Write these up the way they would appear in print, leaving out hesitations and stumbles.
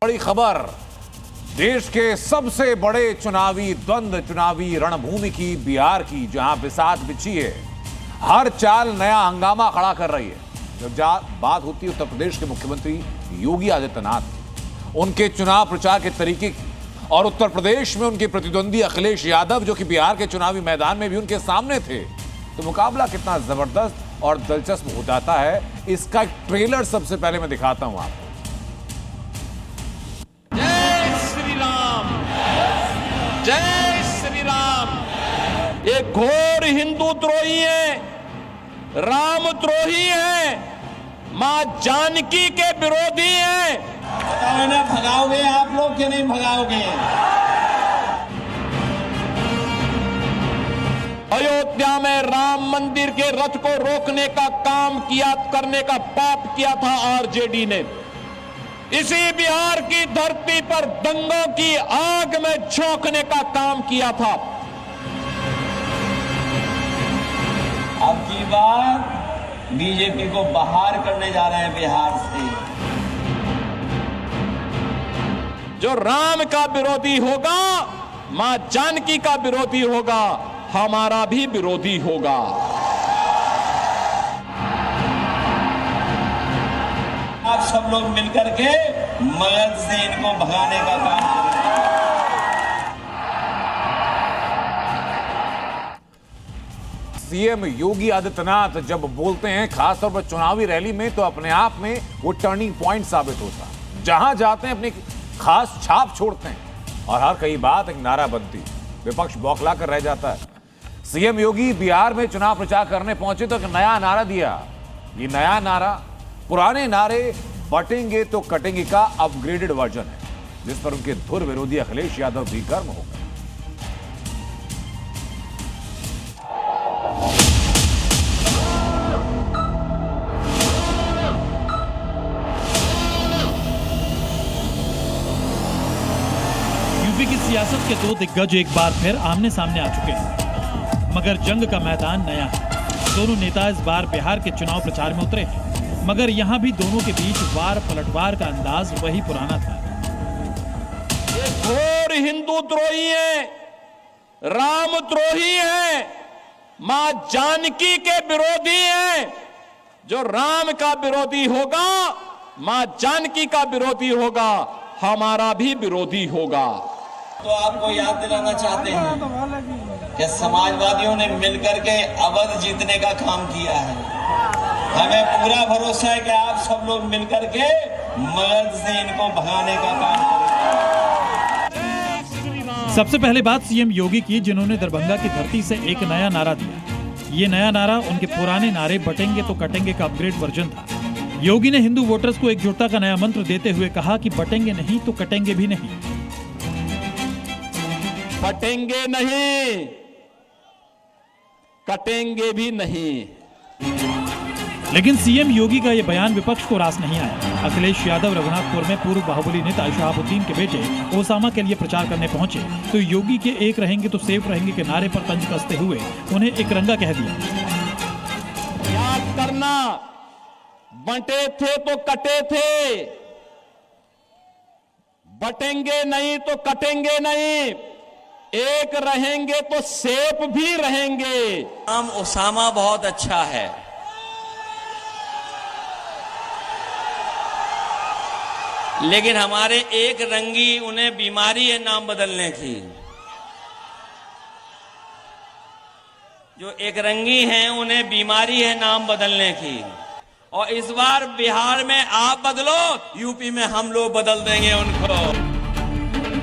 बड़ी खबर, देश के सबसे बड़े चुनावी द्वंद्व, चुनावी रणभूमि की बिहार की, जहां बिसात बिछी है, हर चाल नया हंगामा खड़ा कर रही है। जब बात होती है उत्तर प्रदेश के मुख्यमंत्री योगी आदित्यनाथ, उनके चुनाव प्रचार के तरीके की, और उत्तर प्रदेश में उनके प्रतिद्वंदी अखिलेश यादव जो कि बिहार के चुनावी मैदान में भी उनके सामने थे, तो मुकाबला कितना जबरदस्त और दिलचस्प हो जाता है, इसका एक ट्रेलर सबसे पहले मैं दिखाता हूं आपको। जय श्री राम, जय श्री राम। ये घोर हिंदू द्रोही है, राम द्रोही है, मां जानकी के विरोधी है। बताओ ना, भगाओगे आप लोग कि नहीं भगाओगे? अयोध्या में राम मंदिर के रथ को रोकने का काम किया, करने का पाप किया था आरजेडी ने। इसी बिहार की धरती पर दंगों की आग में झोंकने का काम किया था। अब की बार बीजेपी को बाहर करने जा रहे हैं बिहार से। जो राम का विरोधी होगा, मां जानकी का विरोधी होगा, हमारा भी विरोधी होगा। आप सब लोग मिलकर के मदद से इनको भगाने का काम करें। सीएम योगी आदित्यनाथ जब बोलते हैं खासतौर पर चुनावी रैली में, तो अपने आप में वो टर्निंग पॉइंट साबित होता है। जहां जाते हैं अपनी खास छाप छोड़ते हैं और हर कई बात एक नारा बनती, विपक्ष बौखला कर रह जाता है। सीएम योगी बिहार में चुनाव प्रचार करने पहुंचे तो एक नया नारा दिया। ये नया नारा पुराने नारे बटेंगे तो कटेंगे का अपग्रेडेड वर्जन है, जिस पर उनके धुर विरोधी अखिलेश यादव भी गर्म हो गए। यूपी की सियासत के दो दिग्गज एक बार फिर आमने सामने आ चुके हैं, मगर जंग का मैदान नया है। दोनों नेता इस बार बिहार के चुनाव प्रचार में उतरे हैं, मगर यहां भी दोनों के बीच वार पलटवार का अंदाज वही पुराना था। ये घोर हिंदू द्रोही है, राम द्रोही है, मां जानकी के विरोधी है। जो राम का विरोधी होगा, मां जानकी का विरोधी होगा, हमारा भी विरोधी होगा। तो आपको याद दिलाना चाहते हैं कि समाजवादियों ने मिलकर के अवध जीतने का काम किया है। हमें पूरा भरोसा है कि आप सब लोग मिलकर के मदद से इनको भगाने का काम करेंगे। सबसे पहले बात सीएम योगी की, जिन्होंने दरभंगा की धरती से एक नया नारा दिया। ये नया नारा उनके पुराने नारे बटेंगे तो कटेंगे का अपग्रेड वर्जन था। योगी ने हिंदू वोटर्स को एकजुटता का नया मंत्र देते हुए कहा कि बटेंगे नहीं तो कटेंगे भी नहीं। बटेंगे नहीं, कटेंगे भी नहीं। लेकिन सीएम योगी का यह बयान विपक्ष को रास नहीं आया। अखिलेश यादव रघुनाथपुर में पूर्व बाहुबली नेता शहाबुद्दीन के बेटे ओसामा के लिए प्रचार करने पहुंचे, तो योगी के एक रहेंगे तो सेफ रहेंगे के नारे पर तंज कसते हुए उन्हें एक रंगा कह दिया। याद करना, बंटे थे तो कटे थे, बटेंगे नहीं तो कटेंगे नहीं, एक रहेंगे तो सेफ भी रहेंगे। नाम ओसामा बहुत अच्छा है, लेकिन हमारे एक रंगी उन्हें बीमारी है नाम बदलने की। जो एक रंगी हैं उन्हें बीमारी है नाम बदलने की, और इस बार बिहार में आप बदलो, यूपी में हम लोग बदल देंगे उनको।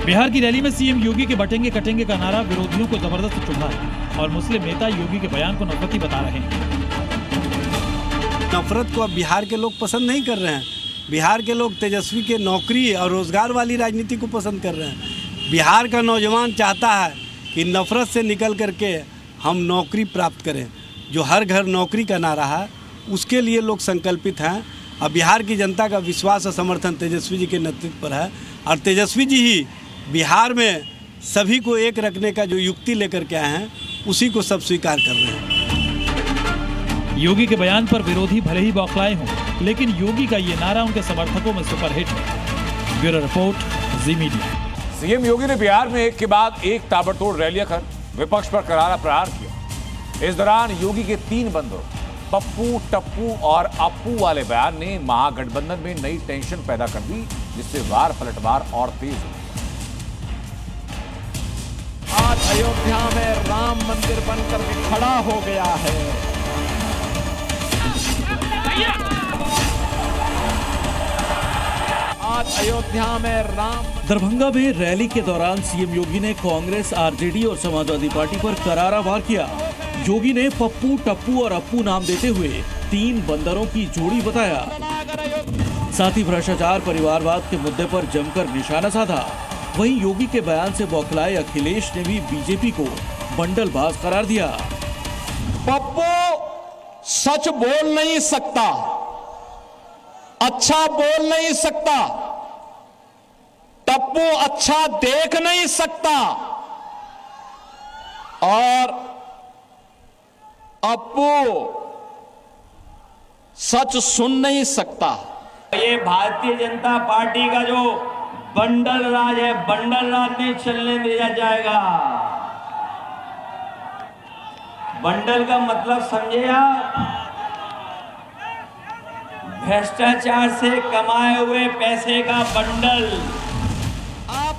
बिहार की रैली में सीएम योगी के बटेंगे कटेंगे का नारा विरोधियों को जबरदस्त चुभा है और मुस्लिम नेता योगी के बयान को नफरती बता रहे हैं। नफरत को अब बिहार के लोग पसंद नहीं कर रहे हैं। बिहार के लोग तेजस्वी के नौकरी और रोजगार वाली राजनीति को पसंद कर रहे हैं। बिहार का नौजवान चाहता है कि नफरत से निकल करके हम नौकरी प्राप्त करें। जो हर घर नौकरी का नारा है, उसके लिए लोग संकल्पित हैं। अब बिहार की जनता का विश्वास और समर्थन तेजस्वी जी के नेतृत्व पर है, और तेजस्वी जी ही बिहार में सभी को एक रखने का जो युक्ति लेकर के आए हैं, उसी को सब स्वीकार कर रहे हैं। योगी के बयान पर विरोधी भले ही बौखलाए हों, लेकिन योगी का ये नारा उनके समर्थकों में सुपरहिट है। ब्यूरो रिपोर्ट, जी मीडिया। सीएम योगी ने बिहार में एक के बाद एक ताबड़तोड़ रैलियां कर विपक्ष पर करारा प्रहार किया। इस दौरान योगी के 3 बंदरों पप्पू, टप्पू और अप्पू वाले बयान ने महागठबंधन में नई टेंशन पैदा कर दी, जिससे वार पलटवार और तेज हो गया। आज अयोध्या में राम मंदिर बनकर के खड़ा हो गया है। आज अयोध्या में राम। दरभंगा में रैली के दौरान सीएम योगी ने कांग्रेस, आरजेडी और समाजवादी पार्टी पर करारा वार किया। योगी ने पप्पू, टप्पू और अप्पू नाम देते हुए 3 बंदरों की जोड़ी बताया। साथ ही भ्रष्टाचार, परिवारवाद के मुद्दे पर जमकर निशाना साधा। वहीं योगी के बयान से बौखलाए अखिलेश ने भी बीजेपी को बंडलबाज करार दिया। पप्पू सच बोल नहीं सकता, अच्छा बोल नहीं सकता, टप्पू अच्छा देख नहीं सकता और अप्पू सच सुन नहीं सकता। ये भारतीय जनता पार्टी का जो बंडल राज है, बंडल राज नहीं चलने दिया जाएगा। बंडल का मतलब समझे आप? भ्रष्टाचार से कमाए हुए पैसे का बंडल।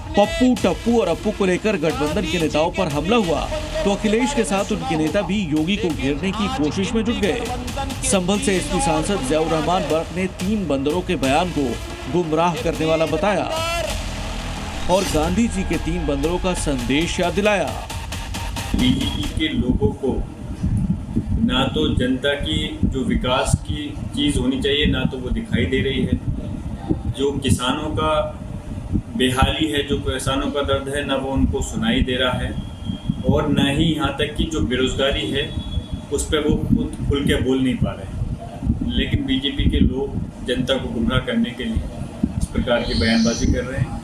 पप्पू, टप्पू और अप्पू को लेकर गठबंधन के नेताओं पर हमला हुआ तो अखिलेश के साथ उनके नेता भी योगी को घेरने की कोशिश में जुट गए। संभल से एसपी सांसद ज़ियाउर रहमान बर्क ने 3 बंदरों के बयान को गुमराह करने वाला बताया और गांधी जी के 3 बंदरों का संदेश याद दिलाया। बीजेपी के लोगों को ना तो जनता की जो विकास की चीज़ होनी चाहिए, ना तो वो दिखाई दे रही है। जो किसानों का बेहाली है, जो किसानों का दर्द है, ना वो उनको सुनाई दे रहा है और ना ही यहाँ तक कि जो बेरोजगारी है उस पर वो खुद खुल के बोल नहीं पा रहे। लेकिन बीजेपी के लोग जनता को गुमराह करने के लिए इस प्रकार की बयानबाजी कर रहे हैं।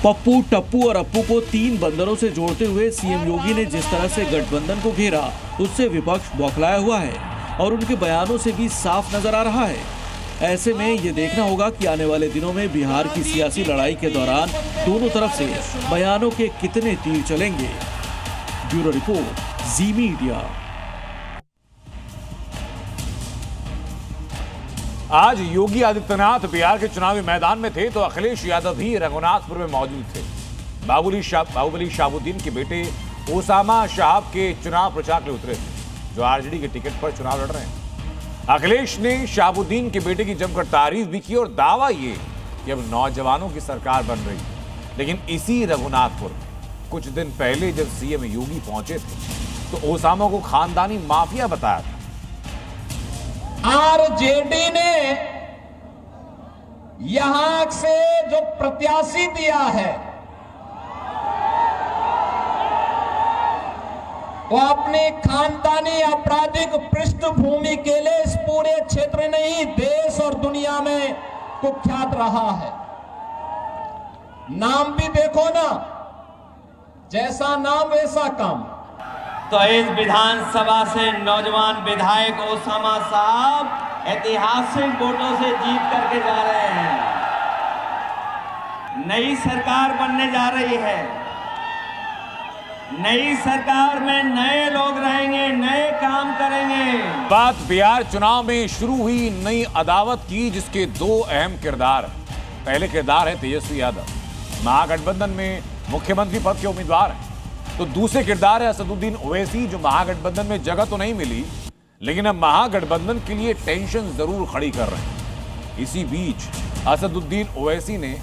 पप्पू, टप्पू और अप्पू को 3 बंदरों से जोड़ते हुए सीएम योगी ने जिस तरह से गठबंधन को घेरा, उससे विपक्ष बौखलाया हुआ है और उनके बयानों से भी साफ नजर आ रहा है। ऐसे में ये देखना होगा कि आने वाले दिनों में बिहार की सियासी लड़ाई के दौरान दोनों तरफ से बयानों के कितने तीर चलेंगे। ब्यूरो रिपोर्ट, जी मीडिया। आज योगी आदित्यनाथ बिहार के चुनावी मैदान में थे तो अखिलेश यादव भी रघुनाथपुर में मौजूद थे। बाहुबली शहाबुद्दीन के बेटे ओसामा शाहब के चुनाव प्रचार के लिए उतरे थे, जो आरजेडी के टिकट पर चुनाव लड़ रहे हैं। अखिलेश ने शहाबुद्दीन के बेटे की जमकर तारीफ भी की और दावा ये कि अब नौजवानों की सरकार बन रही है। लेकिन इसी रघुनाथपुर में कुछ दिन पहले जब सीएम योगी पहुंचे थे तो ओसामा को खानदानी माफिया बताया था। आरजेडी ने यहां से जो प्रत्याशी दिया है वो अपनी खानदानी आपराधिक पृष्ठभूमि के लिए इस पूरे क्षेत्र नहीं, देश और दुनिया में कुख्यात रहा है। नाम भी देखो ना, जैसा नाम वैसा काम। तो इस विधानसभा से नौजवान विधायक ओसामा साहब ऐतिहासिक वोटों से जीत करके जा रहे हैं। नई सरकार बनने जा रही है। नई सरकार में नए लोग रहेंगे, नए काम करेंगे। बात बिहार चुनाव में शुरू हुई नई अदावत की, जिसके 2 अहम किरदार। पहले किरदार है तेजस्वी यादव, महागठबंधन में मुख्यमंत्री पद के उम्मीदवार हैं। तो दूसरे किरदार है असदुद्दीन ओवैसी, जो महागठबंधन में जगह तो नहीं मिली लेकिन अब महागठबंधन के लिए टेंशन जरूर खड़ी कर रहे हैं। इसी बीच असदुद्दीन ओवैसी ने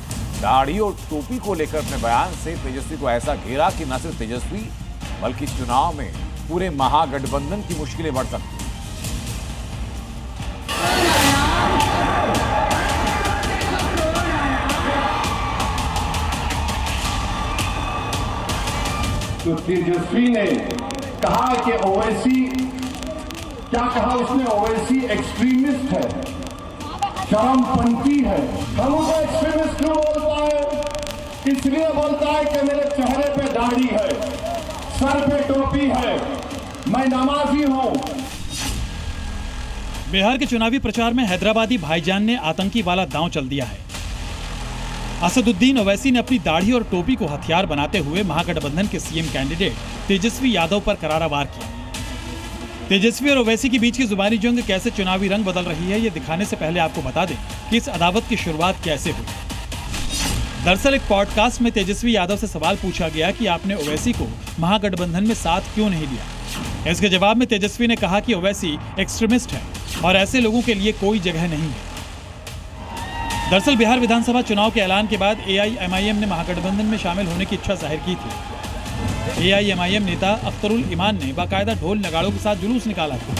दाढ़ी और टोपी को लेकर अपने बयान से तेजस्वी को ऐसा घेरा कि न सिर्फ तेजस्वी बल्कि चुनाव में पूरे महागठबंधन की मुश्किलें बढ़ सकती हैं। तो तेजस्वी ने कहा कि ओवैसी, क्या कहा उसने, ओवैसी एक्सट्रीमिस्ट है, चरमपंथी है। हम उसे एक्सट्रीमिस्ट क्यों बोलता है? इसलिए बोलता है कि मेरे चेहरे पे दाढ़ी है, सर पे टोपी है, मैं नमाजी हूं। बिहार के चुनावी प्रचार में हैदराबादी भाईजान ने आतंकी वाला दांव चल दिया है। असदुद्दीन ओवैसी ने अपनी दाढ़ी और टोपी को हथियार बनाते हुए महागठबंधन के सीएम कैंडिडेट तेजस्वी यादव पर करारा वार किया। तेजस्वी और ओवैसी के बीच की जुबानी जंग कैसे चुनावी रंग बदल रही है, ये दिखाने से पहले आपको बता दें कि इस अदावत की शुरुआत कैसे हुई। दरअसल एक पॉडकास्ट में तेजस्वी यादव से सवाल पूछा गया कि आपने ओवैसी को महागठबंधन में साथ क्यों नहीं लिया। इसके जवाब में तेजस्वी ने कहा कि ओवैसी एक्सट्रीमिस्ट है और ऐसे लोगों के लिए कोई जगह नहीं है। दरअसल बिहार विधानसभा चुनाव के ऐलान के बाद AIMIM ने महागठबंधन में शामिल होने की इच्छा जाहिर की थी। AIMIM नेता अख्तरुल ईमान ने बाकायदा ढोल नगाड़ों के साथ जुलूस निकाला था,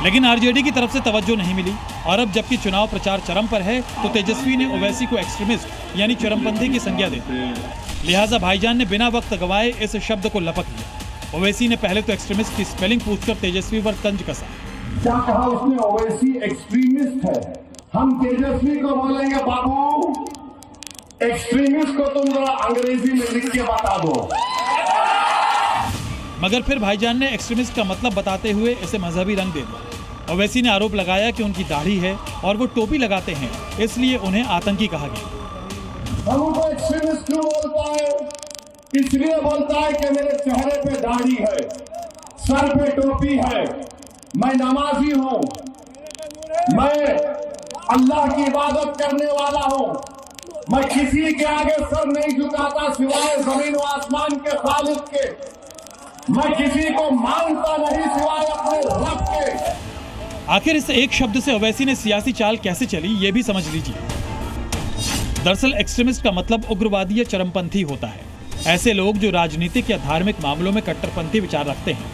लेकिन आरजेडी की तरफ से तवज्जो नहीं मिली और अब जबकि चुनाव प्रचार चरम पर है तो तेजस्वी ने ओवैसी को एक्सट्रीमिस्ट यानी चरमपंथी की संज्ञा दे दी। लिहाजा भाईजान ने बिना वक्त गवाए इस शब्द को लपक लिया। ओवैसी ने पहले तो एक्सट्रीमिस्ट की स्पेलिंग पूछकर तेजस्वी पर तंज कसा। क्या कहा उसने? ओवैसी एक्सट्रीमिस्ट है। हम तेजस्वी को बोलेंगे बाबू एक्सट्रीमिस्ट को तुम जरा अंग्रेजी में लिख के बता दो। मगर फिर भाईजान ने एक्सट्रीमिस्ट का मतलब बताते हुए इसे मजहबी रंग दे दिया। ओवैसी ने आरोप लगाया कि उनकी दाढ़ी है और वो टोपी लगाते हैं, इसलिए उन्हें आतंकी कहा गया। हम उनको एक्सट्रीमिस्ट क्यों बोलता है? इसलिए बोलता है कि मेरे चेहरे पे दाढ़ी है, सर पे टोपी है, मैं नमाजी हूं, मैं अल्लाह की इबादत करने वाला हूं, मैं किसी के आगे सर नहीं झुकाता सिवाय जमीन व आसमान के खालिक के, मैं किसी को मानता नहीं सिवाय अपने रब के। आखिर इस एक शब्द से ओवैसी ने सियासी चाल कैसे चली, ये भी समझ लीजिए। दरअसल एक्सट्रीमिस्ट का मतलब उग्रवादी या चरमपंथी होता है। ऐसे लोग जो राजनीतिक या धार्मिक मामलों में कट्टरपंथी विचार रखते हैं,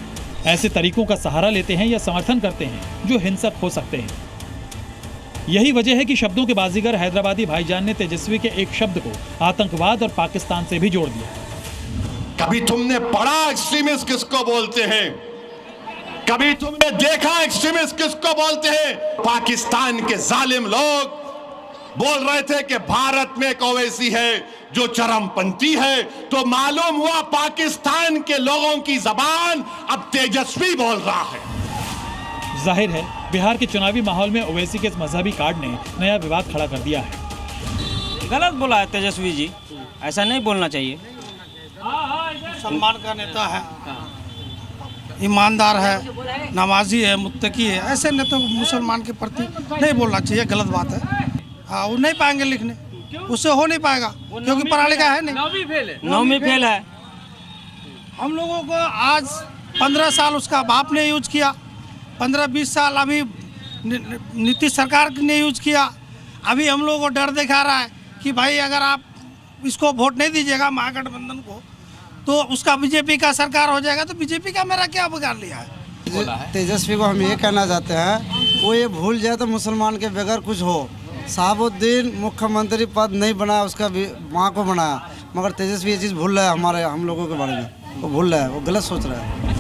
ऐसे तरीकों का सहारा लेते हैं या समर्थन करते हैं जो हिंसक हो सकते हैं। यही वजह है कि शब्दों के बाजीगर हैदराबादी भाईजान ने तेजस्वी के एक शब्द को आतंकवाद और पाकिस्तान से भी जोड़ दिया। कभी तुमने पढ़ा एक्सट्रीमिस्ट किसको बोलते हैं? कभी तुमने देखा एक्सट्रीमिस्ट किसको बोलते हैं? पाकिस्तान के जालिम लोग बोल रहे थे कि भारत में एक ओवैसी है जो चरमपंथी है, तो मालूम हुआ पाकिस्तान के लोगों की जबान अब तेजस्वी बोल रहा है। जाहिर है बिहार के चुनावी माहौल में ओवैसी के इस मजहबी कार्ड ने नया विवाद खड़ा कर दिया है। गलत बोला है तेजस्वी जी, ऐसा नहीं बोलना चाहिए। मुसलमान का नेता है, ईमानदार है, नमाजी है, मुत्तकी है, ऐसे नेता को मुसलमान के प्रति नहीं बोलना चाहिए, गलत बात है। हाँ, वो नहीं पाएंगे लिखने, उससे हो नहीं पाएगा क्योंकि पढ़ा लिखा है नहीं। नौवीं फेल है। हम लोगों को आज 15 साल उसका बाप ने यूज किया, 15-20 साल अभी नीतीश सरकार ने यूज किया। अभी हम लोगों को डर दिखा रहा है कि भाई अगर आप इसको वोट नहीं दीजिएगा महागठबंधन को तो उसका बीजेपी का सरकार हो जाएगा, तो बीजेपी का मेरा क्या बिगाड़ लिया है? तेजस्वी को हम ये कहना चाहते हैं वो ये भूल जाए तो मुसलमान के बगैर कुछ हो। शहाबुद्दीन मुख्यमंत्री पद नहीं बनाया, उसका भी माँ को बनाया, मगर तेजस्वी ये चीज़ भूल रहा है हम लोगों के बारे में, वो भूल रहा है, वो गलत सोच रहा है।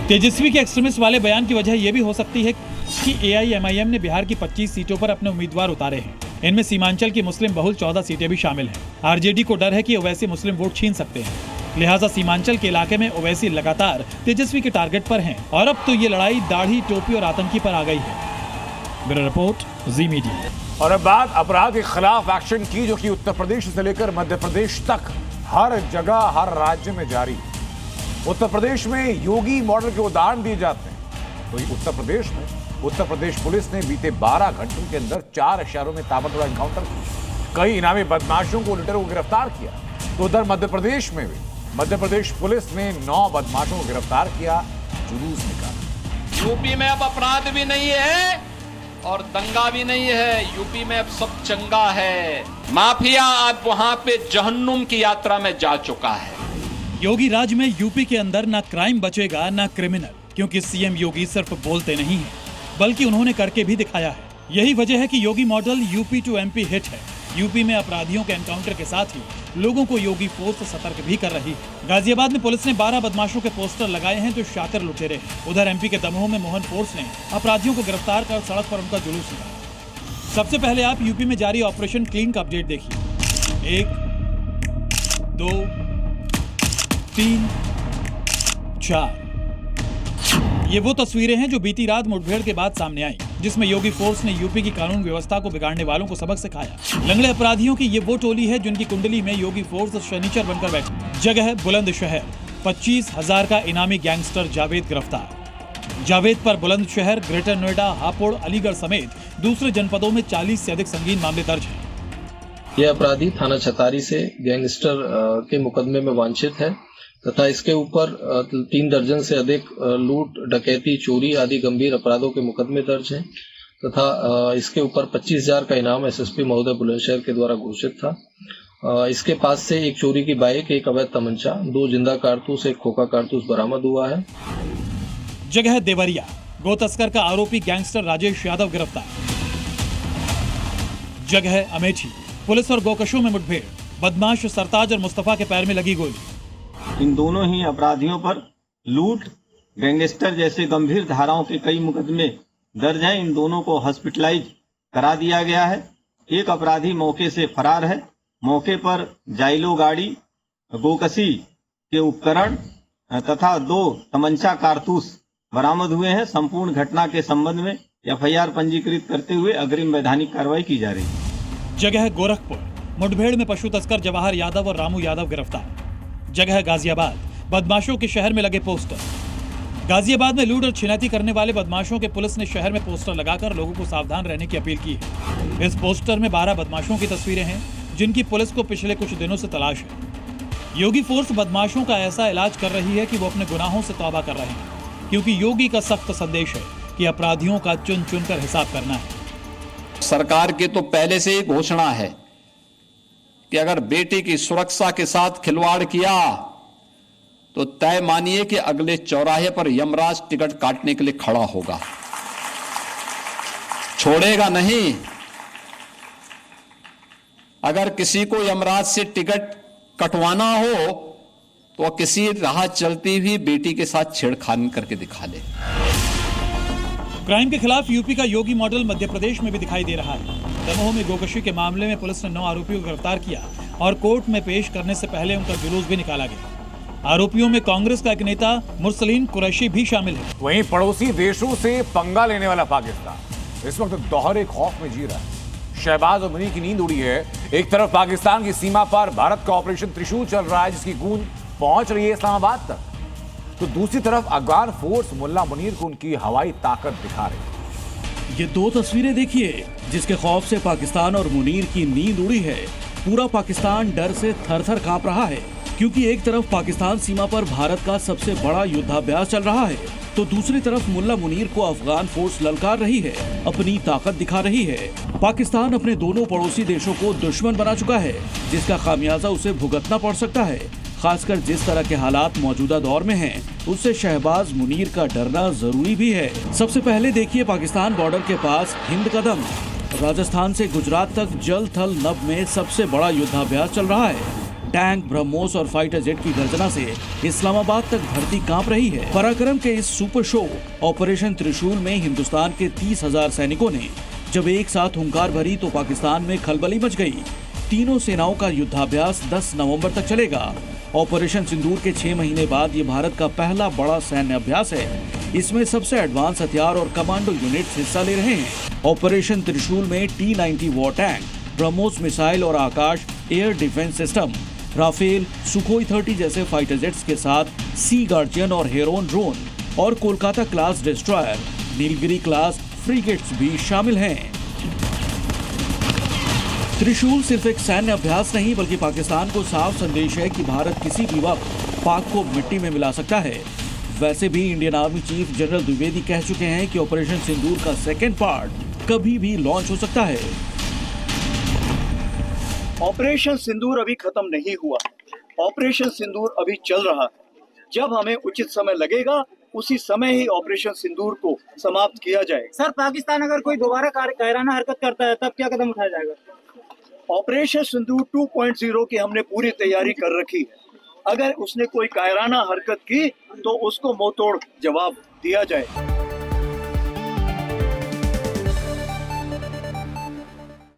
तेजस्वी के एक्सट्रीमिस्ट वाले बयान की वजह यह भी हो सकती है कि AIMIM ने बिहार की 25 सीटों पर अपने उम्मीदवार उतारे हैं। इनमें सीमांचल की मुस्लिम बहुल 14 सीटें भी शामिल हैं। आरजेडी को डर है कि ओवैसी मुस्लिम वोट छीन सकते हैं, लिहाजा सीमांचल के इलाके में ओवैसी लगातार तेजस्वी के टारगेट पर हैं और अब तो ये लड़ाई दाढ़ी, टोपी और आतंकी पर आ गई है। ब्यूरो रिपोर्ट, जी मीडिया। और अब बात अपराध के खिलाफ एक्शन की, जो कि उत्तर प्रदेश से लेकर मध्य प्रदेश तक हर जगह हर राज्य में जारी। उत्तर प्रदेश में योगी मॉडल के उदाहरण दिए जाते हैं, तो उत्तर प्रदेश पुलिस ने बीते 12 घंटों के अंदर 4 शहरों में ताबड़तोड़ एनकाउंटर किया, कई इनामी बदमाशों को, लुटेरों को गिरफ्तार किया। तो उधर मध्य प्रदेश में भी मध्य प्रदेश पुलिस ने 9 बदमाशों को गिरफ्तार किया, जुलूस निकाला। यूपी में अब अपराध भी नहीं है और दंगा भी नहीं है, यूपी में अब सब चंगा है। माफिया अब वहां पे जहन्नुम की यात्रा में जा चुका है। योगी राज में यूपी के अंदर ना क्राइम बचेगा ना क्रिमिनल, क्योंकि सीएम योगी सिर्फ बोलते नहीं हैं, बल्कि उन्होंने करके भी दिखाया है। यही वजह है कि Yogi model UP to MP hit है। यूपी में अपराधियों के एनकाउंटर के साथ ही लोगों को योगी फोर्स सतर्क भी कर रही है। गाजियाबाद में पुलिस ने 12 बदमाशों के पोस्टर लगाए हैं जो शातिर लुटेरे हैं। उधर एमपी के दमोह में मोहन फोर्स ने अपराधियों को गिरफ्तार कर सड़क पर उनका जुलूस निकाला। सबसे पहले आप यूपी में जारी ऑपरेशन क्लीन का अपडेट देखिए। 1, 2, 3, 4 ये वो तस्वीरें हैं जो बीती रात मुठभेड़ के बाद सामने आई, जिसमें योगी फोर्स ने यूपी की कानून व्यवस्था को बिगाड़ने वालों को सबक सिखाया। लंगड़े अपराधियों की ये वो टोली है जिनकी कुंडली में योगी फोर्स शनिचर बनकर बैठी। जगह बुलंदशहर, 25,000 का इनामी गैंगस्टर जावेद गिरफ्तार। जावेद पर बुलंदशहर, ग्रेटर नोएडा, हापुड़, अलीगढ़ समेत दूसरे जनपदों में 40 से अधिक संगीन मामले दर्ज हैं। यह अपराधी थाना छतारी से गैंगस्टर के मुकदमे में वांछित है तथा इसके ऊपर 3 दर्जन से अधिक लूट, डकैती, चोरी आदि गंभीर अपराधों के मुकदमे दर्ज हैं तथा इसके ऊपर 25,000 का इनाम एसएसपी महोदय बुलंदशहर के द्वारा घोषित था। इसके पास से एक चोरी की बाइक, एक अवैध तमंचा, 2 जिंदा कारतूस, एक खोखा कारतूस बरामद हुआ है। जगह देवरिया, गो तस्कर का आरोपी गैंगस्टर राजेश यादव गिरफ्तार। जगह अमेठी, पुलिस और गोकशों में मुठभेड़, बदमाश सरताज और मुस्तफा के पैर में लगी गोली। इन दोनों ही अपराधियों पर लूट, गैंगस्टर जैसे गंभीर धाराओं के कई मुकदमे दर्ज हैं। इन दोनों को हॉस्पिटलाइज करा दिया गया है। एक अपराधी मौके से फरार है। मौके पर जाइलो गाड़ी, गोकशी के उपकरण तथा 2 तमंचा कारतूस बरामद हुए हैं। संपूर्ण घटना के संबंध में एफआईआर पंजीकृत करते हुए अग्रिम वैधानिक कार्रवाई की जा रही है। जगह गोरखपुर, मुठभेड़ में पशु तस्कर जवाहर यादव और रामू यादव गिरफ्तार। जगह गाजियाबाद, बदमाशों के शहर में लगे पोस्टर। गाजियाबाद में लूट और छिनैती करने वाले बदमाशों के पुलिस ने शहर में पोस्टर लगाकर लोगों को सावधान रहने की अपील की है। इस पोस्टर में 12 बदमाशों की तस्वीरें हैं जिनकी पुलिस को पिछले कुछ दिनों से तलाश है। योगी फोर्स बदमाशों का ऐसा इलाज कर रही है कि वो अपने गुनाहों से तौबा कर रहे हैं, क्योंकि योगी का सख्त संदेश है कि अपराधियों का चुन चुन कर हिसाब करना है। सरकार की तो पहले से ही घोषणा है कि अगर बेटी की सुरक्षा के साथ खिलवाड़ किया तो तय मानिए कि अगले चौराहे पर यमराज टिकट काटने के लिए खड़ा होगा, छोड़ेगा नहीं। अगर किसी को यमराज से टिकट कटवाना हो तो किसी राह चलती हुई बेटी के साथ छेड़खानी करके दिखा ले। क्राइम के खिलाफ यूपी का योगी मॉडल मध्य प्रदेश में भी दिखाई दे रहा है। दमोह में गोकशी के मामले में पुलिस ने 9 आरोपियों को गिरफ्तार किया और कोर्ट में पेश करने से पहले उनका जुलूस भी निकाला गया। आरोपियों में कांग्रेस का एक नेता मुरसलीन कुरैशी भी शामिल है। वहीं पड़ोसी देशों से पंगा लेने वाला पाकिस्तान इस वक्त दोहरे खौफ में जी रहा है। शहबाज और मुनीर की नींद उड़ी है। एक तरफ पाकिस्तान की सीमा पर भारत का ऑपरेशन त्रिशूल चल रहा है, जिसकी गूंज पहुंच रही है इस्लामाबाद तक, तो दूसरी तरफ अफगान फोर्स मुल्ला मुनीर को उनकी हवाई ताकत दिखा रही है। ये 2 तस्वीरें देखिए जिसके खौफ से पाकिस्तान और मुनीर की नींद उड़ी है। पूरा पाकिस्तान डर से थर-थर कांप रहा है, क्योंकि एक तरफ पाकिस्तान सीमा पर भारत का सबसे बड़ा युद्धाभ्यास चल रहा है, तो दूसरी तरफ मुल्ला मुनीर को अफगान फोर्स ललकार रही है, अपनी ताकत दिखा रही है। पाकिस्तान अपने दोनों पड़ोसी देशों को दुश्मन बना चुका है, जिसका खामियाजा उसे भुगतना पड़ सकता है। खासकर जिस तरह के हालात मौजूदा दौर में हैं, उससे शहबाज मुनीर का डरना जरूरी भी है। सबसे पहले देखिए पाकिस्तान बॉर्डर के पास हिंद का दम। राजस्थान से गुजरात तक जल थल नभ में सबसे बड़ा युद्धाभ्यास चल रहा है। टैंक, ब्रह्मोस और फाइटर जेट की गर्जना से इस्लामाबाद तक धरती कांप रही है। पराक्रम के इस सुपर शो ऑपरेशन त्रिशूल में हिंदुस्तान के 30,000 सैनिकों ने जब एक साथ हुंकार भरी तो पाकिस्तान में खलबली मच गई। तीनों सेनाओं का युद्धाभ्यास 10 नवंबर तक चलेगा। ऑपरेशन सिंदूर के 6 महीने बाद ये भारत का पहला बड़ा सैन्य अभ्यास है। इसमें सबसे एडवांस हथियार और कमांडो यूनिट्स हिस्सा ले रहे हैं। ऑपरेशन त्रिशूल में T-90 war tank, BrahMos missile और Akash air defence system, Rafale, Sukhoi 30 जैसे फाइटर जेट्स के साथ सी गार्जियन और हेरोन ड्रोन और Kolkata class destroyer, Nilgiri class frigates भी शामिल हैं। त्रिशूल सिर्फ एक सैन्य अभ्यास नहीं बल्कि पाकिस्तान को साफ संदेश है कि भारत किसी भी वक्त पाक को मिट्टी में मिला सकता है। वैसे भी Indian army chief general Dwivedi कह चुके हैं कि ऑपरेशन सिंदूर का सेकेंड पार्ट कभी भी लॉन्च हो सकता है। ऑपरेशन सिंदूर अभी खत्म नहीं हुआ। ऑपरेशन सिंदूर अभी चल रहा है। जब हमें उचित समय लगेगा उसी समय ही ऑपरेशन सिंदूर को समाप्त किया जाएगा। सर, पाकिस्तान अगर कोई दोबारा कायराना हरकत करता है तब क्या कदम उठाया जाएगा? ऑपरेशन सिंदूर 2.0 की हमने पूरी तैयारी कर रखी है। अगर उसने कोई कायराना हरकत की तो उसको मुंहतोड़ जवाब दिया जाए।